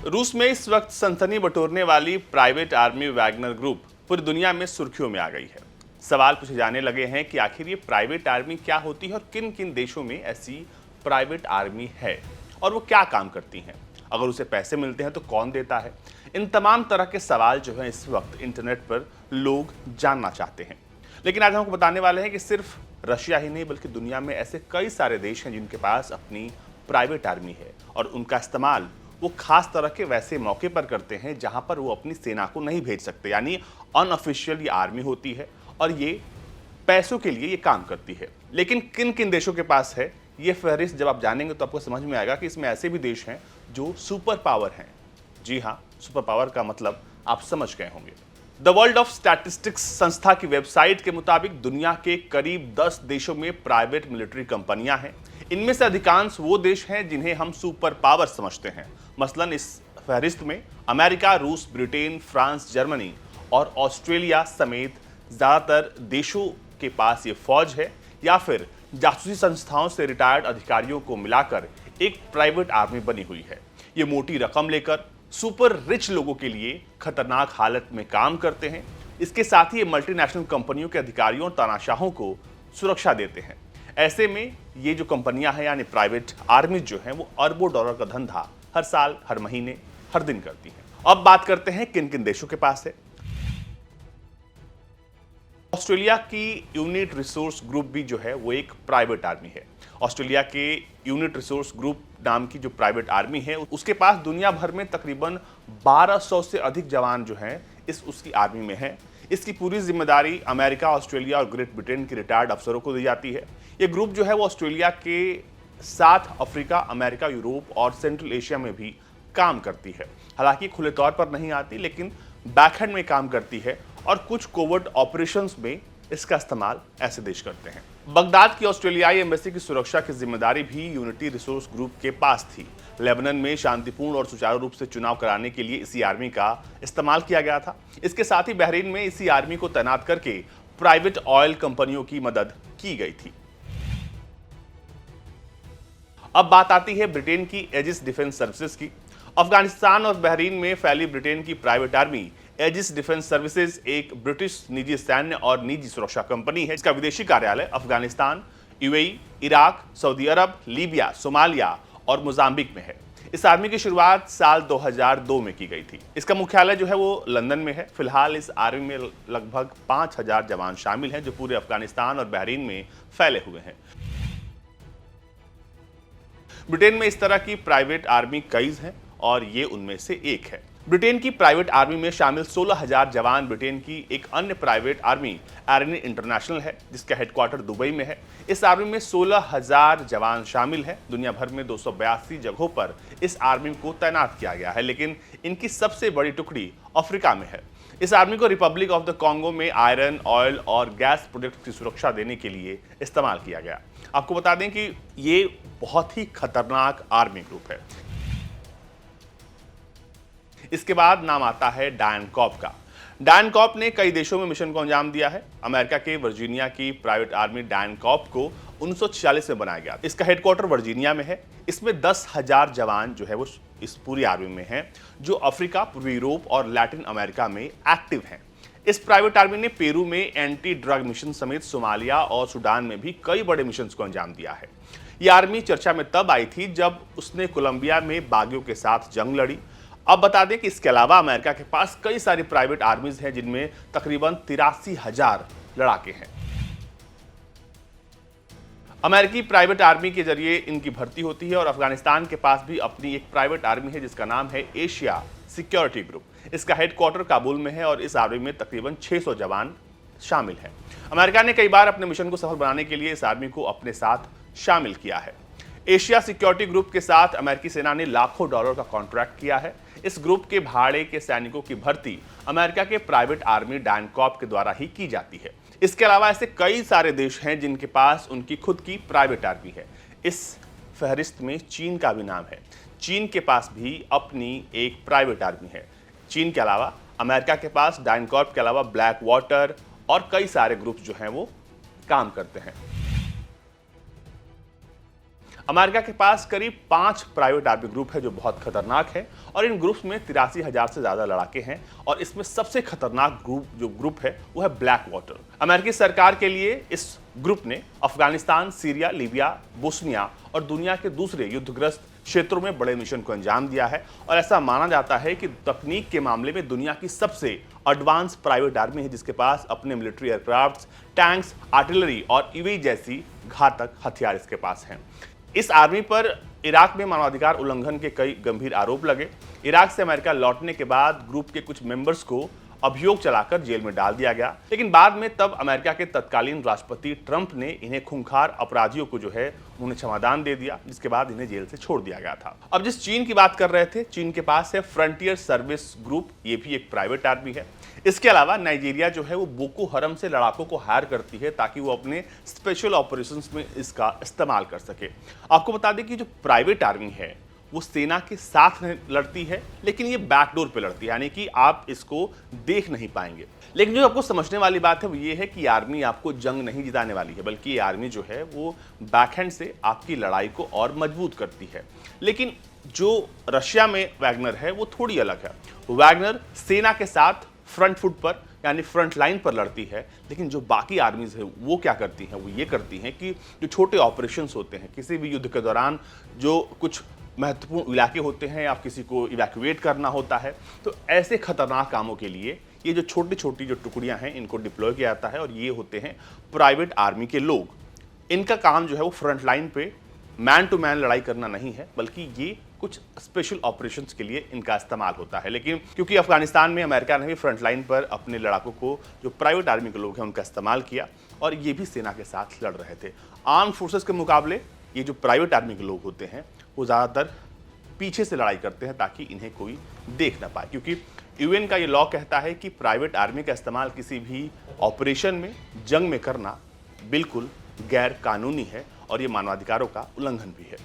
रूस में इस वक्त सनसनी बटोरने वाली प्राइवेट आर्मी वैगनर ग्रुप पूरी दुनिया में सुर्खियों में आ गई है। सवाल पूछे जाने लगे हैं कि आखिर ये प्राइवेट आर्मी क्या होती है और किन किन देशों में ऐसी प्राइवेट आर्मी है और वो क्या काम करती हैं। अगर उसे पैसे मिलते हैं तो कौन देता है। इन तमाम तरह के सवाल जो हैं इस वक्त इंटरनेट पर लोग जानना चाहते हैं। लेकिन आज हम आपको बताने वाले हैं कि सिर्फ रशिया ही नहीं बल्कि दुनिया में ऐसे कई सारे देश हैं जिनके पास अपनी प्राइवेट आर्मी है और उनका इस्तेमाल वो खास तरह के वैसे मौके पर करते हैं जहां पर वो अपनी सेना को नहीं भेज सकते, यानी अनऑफिशियल ये आर्मी होती है और ये पैसों के लिए ये काम करती है। लेकिन किन किन देशों के पास है ये फहरिस्त जब आप जानेंगे तो आपको समझ में आएगा कि इसमें ऐसे भी देश हैं जो सुपर पावर हैं। जी हाँ, सुपर पावर का मतलब आप समझ गए होंगे। द वर्ल्ड ऑफ स्टैटिस्टिक्स संस्था की वेबसाइट के मुताबिक दुनिया के करीब 10 देशों में प्राइवेट मिलिट्री कंपनियां हैं। इनमें से अधिकांश वो देश हैं जिन्हें हम सुपर पावर समझते हैं। मसलन इस फहरिस्त में अमेरिका, रूस, ब्रिटेन, फ्रांस, जर्मनी और ऑस्ट्रेलिया समेत ज़्यादातर देशों के पास ये फौज है या फिर जासूसी संस्थाओं से रिटायर्ड अधिकारियों को मिलाकर एक प्राइवेट आर्मी बनी हुई है। ये मोटी रकम लेकर सुपर रिच लोगों के लिए खतरनाक हालत में काम करते हैं। इसके साथ ही ये मल्टीनेशनल कंपनियों के अधिकारियों और तानाशाहों को सुरक्षा देते हैं। ऐसे में ये जो कंपनियां हैं यानी प्राइवेट आर्मी जो हैं वो अरबों डॉलर का धंधा हर साल, हर महीने, हर दिन करती हैं। अब बात करते हैं किन किन देशों के पास है। ऑस्ट्रेलिया की यूनिट रिसोर्स ग्रुप भी जो है वो एक प्राइवेट आर्मी है। ऑस्ट्रेलिया के यूनिट रिसोर्स ग्रुप नाम की जो प्राइवेट आर्मी है उसके पास दुनिया भर में तकरीबन 1200 से अधिक जवान जो हैं उसकी आर्मी में हैं। इसकी पूरी जिम्मेदारी अमेरिका, ऑस्ट्रेलिया और ग्रेट ब्रिटेन के रिटायर्ड अफसरों को दी जाती है। ये ग्रुप जो है वो ऑस्ट्रेलिया के साथ अफ्रीका, अमेरिका, यूरोप और सेंट्रल एशिया में भी काम करती है। हालांकि खुले तौर पर नहीं आती लेकिन बैकहैंड में काम करती है और कुछ कोवर्ट ऑपरेशंस में इसका इस्तेमाल ऐसे देश करते हैं। बगदाद की ऑस्ट्रेलियाई एम्बेसी की सुरक्षा की जिम्मेदारी भी यूनिटी रिसोर्स ग्रुप के पास थी। लेबनान में शांतिपूर्ण और सुचारू रूप से चुनाव कराने के लिए इसी आर्मी का इस्तेमाल किया गया था। इसके साथ ही बहरीन में इसी आर्मी को तैनात करके प्राइवेट ऑयल कंपनियों की मदद की गई थी। अब बात आती है ब्रिटेन की एजिस डिफेंस सर्विसेज की। अफगानिस्तान और बहरीन में फैली ब्रिटेन की private army Aegis defence services एक ब्रिटिश निजी सैन्य और निजी सुरक्षा कंपनी है। इसका विदेशी कार्यालय अफगानिस्तान, यूएई, इराक, सऊदी अरब, लीबिया, सोमालिया और मोजाम्बिक में है। इस आर्मी की शुरुआत साल 2002 में की गई थी। इसका मुख्यालय जो है वो लंदन में है। फिलहाल इस आर्मी में लगभग 5000 जवान शामिल हैं जो पूरे अफगानिस्तान और बहरीन में फैले हुए हैं। ब्रिटेन में इस तरह की प्राइवेट आर्मी कई हैं और ये उनमें से एक है। ब्रिटेन की प्राइवेट आर्मी में शामिल 16,000 जवान ब्रिटेन की एक अन्य प्राइवेट आर्मी एरनी इंटरनेशनल है जिसका हेडक्वार्टर दुबई में है। इस आर्मी में 16,000 जवान शामिल हैं। दुनिया भर में 282 जगहों पर इस आर्मी को तैनात किया गया है लेकिन इनकी सबसे बड़ी टुकड़ी अफ्रीका में है। इस आर्मी को रिपब्लिक ऑफ द कॉन्गो में आयरन, ऑयल और गैस प्रोडक्ट की सुरक्षा देने के लिए इस्तेमाल किया गया। आपको बता दें कि ये बहुत ही खतरनाक आर्मी ग्रुप है। इसके बाद नाम आता है डायन कॉर्प का। डायन कॉर्प ने कई देशों में मिशन को अंजाम दिया है। अमेरिका के वर्जीनिया की प्राइवेट आर्मी डायन कॉर्प को 1946 में बनाया गया। इसका हेडक्वार्टर वर्जीनिया में है। इसमें 10,000 जवान जो है वो इस पूरी आर्मी में हैं जो अफ्रीका, पूर्वी यूरोप और लैटिन अमेरिका में एक्टिव हैं। इस प्राइवेट आर्मी ने पेरू में एंटी ड्रग मिशन समेत सोमालिया और सूडान में भी कई बड़े मिशन को अंजाम दिया है। यह आर्मी चर्चा में तब आई थी जब उसने कोलंबिया में बागियों के साथ जंग लड़ी। अब बता दें कि इसके अलावा अमेरिका के पास कई सारी प्राइवेट आर्मीज हैं जिनमें तकरीबन 83,000 लड़ाके हैं। अमेरिकी प्राइवेट आर्मी के जरिए इनकी भर्ती होती है और अफगानिस्तान के पास भी अपनी एक प्राइवेट आर्मी है जिसका नाम है एशिया सिक्योरिटी ग्रुप। इसका हेडक्वार्टर काबुल में है और इस आर्मी में तकरीबन 600 जवान शामिल हैं। अमेरिका ने कई बार अपने मिशन को सफल बनाने के लिए इस आर्मी को अपने साथ शामिल किया है। एशिया सिक्योरिटी ग्रुप के साथ अमेरिकी सेना ने लाखों डॉलर का कॉन्ट्रैक्ट किया है। इस ग्रुप के भाड़े के सैनिकों की भर्ती अमेरिका के प्राइवेट आर्मी डायन कॉर्प के द्वारा ही की जाती है। इसके अलावा ऐसे कई सारे देश हैं जिनके पास उनकी खुद की प्राइवेट आर्मी है। इस फहरिस्त में चीन का भी नाम है। चीन के पास भी अपनी एक प्राइवेट आर्मी है। चीन के अलावा अमेरिका के पास डायन कॉर्प के अलावा ब्लैक वाटर और कई सारे ग्रुप्स जो हैं वो काम करते हैं। अमेरिका के पास करीब 5 प्राइवेट आर्मी ग्रुप है जो बहुत खतरनाक है और इन ग्रुप्स में 83,000 से ज्यादा लड़ाके हैं और इसमें सबसे खतरनाक ग्रुप है वो है ब्लैक वाटर। अमेरिकी सरकार के लिए इस ग्रुप ने अफगानिस्तान, सीरिया, लीबिया, बोस्निया और दुनिया के दूसरे युद्धग्रस्त क्षेत्रों में बड़े मिशन को अंजाम दिया है और ऐसा माना जाता है कि तकनीक के मामले में दुनिया की सबसे एडवांस प्राइवेट आर्मी है जिसके पास अपने मिलिट्री एयरक्राफ्ट्स, टैंक्स, आर्टिलरी और ईवी जैसी घातक हथियार इसके पास हैं। इस आर्मी पर इराक में मानवाधिकार उल्लंघन के कई गंभीर आरोप लगे। इराक से अमेरिका लौटने के बाद ग्रुप के कुछ मेंबर्स को अभियोग चलाकर जेल में डाल दिया गया, लेकिन बाद में तब अमेरिका के तत्कालीन राष्ट्रपति ट्रंप ने इन्हें खूंखार अपराधियों को जो है उन्हें क्षमादान दे दिया, जिसके बाद इन्हें जेल से छोड़ दिया गया था। अब जिस चीन की बात कर रहे थे, चीन के पास है फ्रंटियर सर्विस ग्रुप, ये भी एक प्राइवेट आर्मी है। इसके अलावा नाइजीरिया जो है वो बोको हरम से लड़ाकों को हायर करती है ताकि वो अपने स्पेशल ऑपरेशंस में इसका इस्तेमाल कर सके। आपको बता दें कि जो प्राइवेट आर्मी है वो सेना के साथ लड़ती है, लेकिन ये बैकडोर पे लड़ती है, यानी कि आप इसको देख नहीं पाएंगे। लेकिन जो आपको समझने वाली बात है वो ये है कि आर्मी आपको जंग नहीं जिताने वाली है, बल्कि ये आर्मी जो है वो बैकहैंड से आपकी लड़ाई को और मजबूत करती है। लेकिन जो रशिया में वैगनर है वो थोड़ी अलग है। वैगनर सेना के साथ फ्रंट फुट पर यानी फ्रंट लाइन पर लड़ती है, लेकिन जो बाकी आर्मीज है वो क्या करती हैं, वो ये करती हैं कि जो छोटे ऑपरेशंस होते हैं किसी भी युद्ध के दौरान, जो कुछ महत्वपूर्ण इलाके होते हैं या किसी को इवैक्यूएट करना होता है, तो ऐसे खतरनाक कामों के लिए ये जो छोटी छोटी जो टुकड़ियां हैं इनको डिप्लॉय किया जाता है और ये होते हैं प्राइवेट आर्मी के लोग। इनका काम जो है वो फ्रंट लाइन पे मैन टू मैन लड़ाई करना नहीं है, बल्कि ये कुछ स्पेशल ऑपरेशंस के लिए इनका इस्तेमाल होता है। लेकिन क्योंकि अफगानिस्तान में अमेरिका ने भी फ्रंट लाइन पर अपने लड़ाकों को जो प्राइवेट आर्मी के लोग हैं उनका इस्तेमाल किया और ये भी सेना के साथ लड़ रहे थे। आर्म फोर्सेस के मुकाबले ये जो प्राइवेट आर्मी के लोग होते हैं वो ज़्यादातर पीछे से लड़ाई करते हैं ताकि इन्हें कोई देख ना पाए, क्योंकि यूएन का ये लॉ कहता है कि प्राइवेट आर्मी का इस्तेमाल किसी भी ऑपरेशन में, जंग में करना बिल्कुल गैर कानूनी है और ये मानवाधिकारों का उल्लंघन भी है।